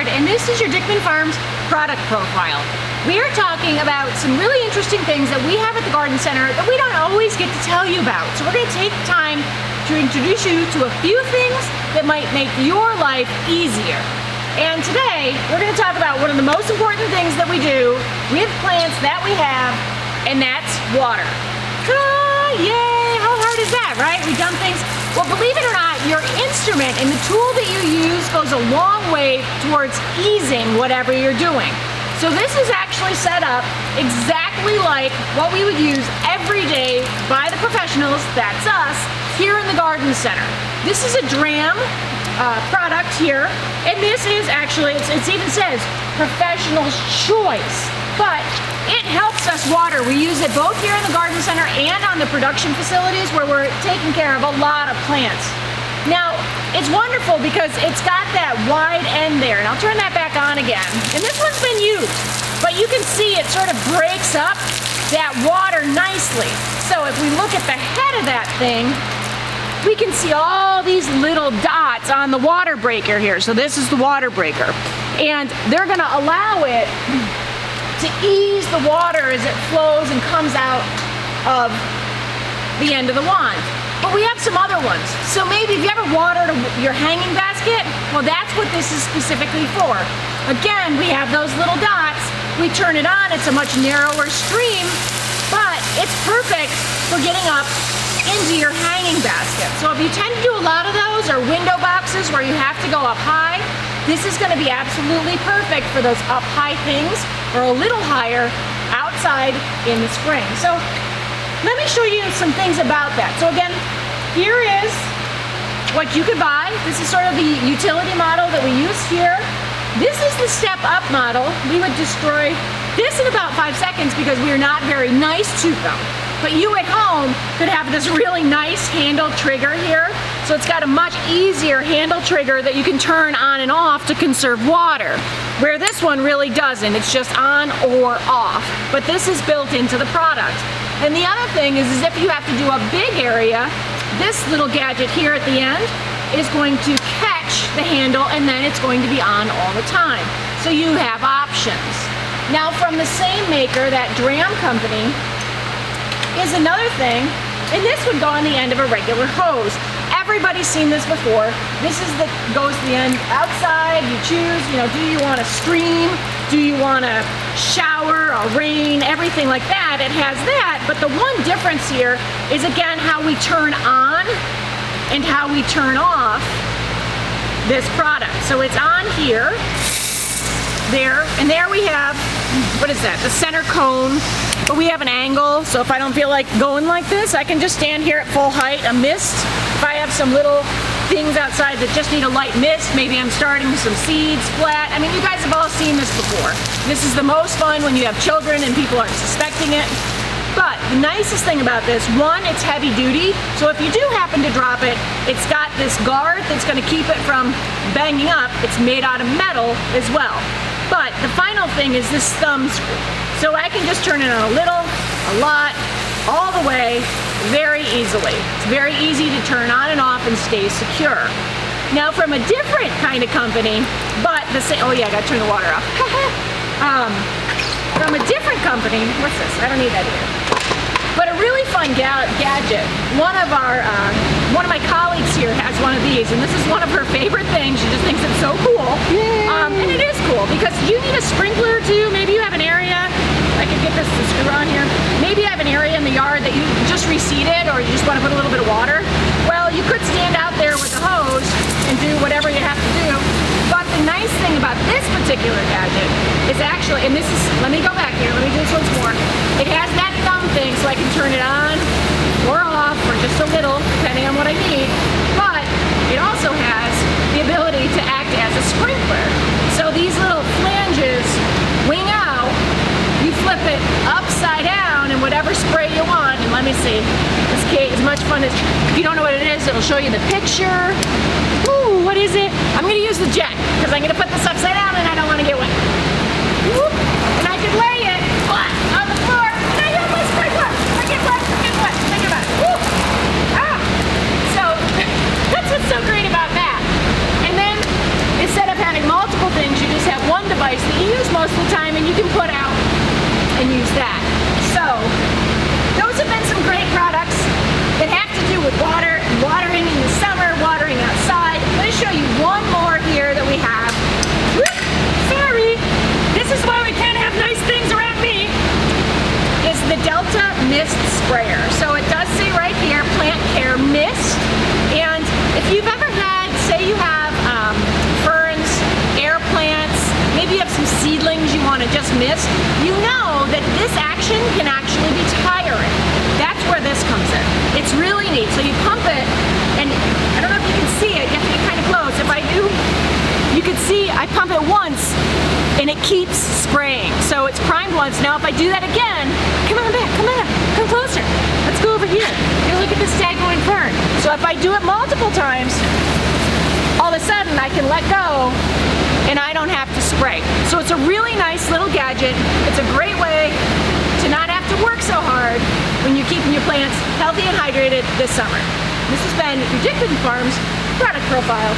Bernard, and this is your Dickman Farms product profile. We are talking about some really interesting things that we have at the Garden Center that we don't always get to tell you about. So we're going to take time to introduce you to a few things that might make your life easier. And today, we're going to talk about one of the most important things that we do with plants that we have, and that's water. Yay! How hard is that, right? We dump things. Well, believe it or not, your instrument and the tool that you use goes a long way towards easing whatever you're doing. So this is actually set up exactly like what we would use every day by the professionals, that's us, here in the Garden Center. This is a Dramm product here, and this is actually, it even says professional's choice, but it helps us water. We use it both here in the Garden Center and on the production facilities where we're taking care of a lot of plants. Now, it's wonderful because it's got that wide end there, and I'll turn that back on again. And this one's been used, but you can see it sort of breaks up that water nicely. So if we look at the head of that thing, we can see all these little dots on the water breaker here. So this is the water breaker. And they're gonna allow it to ease the water as it flows and comes out of the end of the wand. But we have some other ones. So maybe if you ever watered your hanging basket, well, that's what this is specifically for. Again, we have those little dots. We turn it on, it's a much narrower stream, but it's perfect for getting up into your hanging basket. So if you tend to do a lot of those, or window boxes where you have to go up high, this is gonna be absolutely perfect for those up high things, or a little higher outside in the spring. So let me show you some things about that. So again, here is what you could buy. This is sort of the utility model that we use here. This is the step up model. We would destroy this in about 5 seconds because we are not very nice to them. But you at home could have this really nice handle trigger here. So it's got a much easier handle trigger that you can turn on and off to conserve water. Where this one really doesn't, it's just on or off. But this is built into the product. And the other thing is if you have to do a big area, this little gadget here at the end is going to catch the handle and then it's going to be on all the time. So you have options. Now from the same maker, that Dramm company, is another thing, and this would go on the end of a regular hose. Everybody's seen this before. This is the goes to the end outside. You choose, do you want to stream? Do you want to shower or rain? Everything like that. It has that, but the one difference here is again how we turn on and how we turn off this product. So it's on here, there, and there we have, what is that? The center cone. But we have an angle, so if I don't feel like going like this, I can just stand here at full height, a mist. If I have some little things outside that just need a light mist, maybe I'm starting some seeds flat. I mean, you guys have all seen this before. This is the most fun when you have children and people aren't suspecting it. But the nicest thing about this, one, it's heavy duty, so if you do happen to drop it, it's got this guard that's gonna keep it from banging up. It's made out of metal as well. But the final thing is this thumb screw. So I can just turn it on a little, a lot, all the way, very easily. It's very easy to turn on and off and stay secure. Now from a different kind of company, but the same, oh yeah, I gotta turn the water off. From a different company, what's this? I don't need that here. But a really fun gadget. One of my colleagues here has one of these, and this is one of her favorite things. She just thinks it's so cool. And it is cool because you need a sprinkler too. Maybe you have an area. I can get this to screw on here. Maybe you have an area in the yard that you just reseeded, or you just want to put a little bit of water. Well, you could stand out there with a hose and do whatever you have to do. But the nice thing about this particular gadget is actually, and this is, let me go back here, let me do this once more. It has that thumb thing so I can turn it on or off, or just a little, depending on what I need. But it also has the ability to act as a sprinkler. So these little flanges wing out, you flip it upside down and whatever spray you want, and let me see, this cake is much fun as, if you don't know what it is, it'll show you the picture. Ooh, what is it? I'm gonna use the jet, because I'm gonna put this upside down and I don't wanna get wet. Whoop. And I can lay it flat on the floor, and I have my sprinkler. I get wet, think about it. Whoop. Ah. So, that's what's so great about that. And then, instead of having multiple things, you just sprayer. So it does say right here, plant care mist. And if you've ever had, say you have ferns, air plants, maybe you have some seedlings you want to just mist, you know that this action can actually be tiring. That's where this comes in. It's really neat. So you pump it, and I don't know if you can see it, you have to get kind of close. If I do, you can see I pump it once and it keeps spraying. So it's primed once. Now if I do that again, come on back, come closer. Let's go over here. You look at this daggone fern. So if I do it multiple times, all of a sudden I can let go and I don't have to spray. So it's a really nice little gadget. It's a great way to not have to work so hard when you're keeping your plants healthy and hydrated this summer. This has been your Dick Whitton Farms product profile.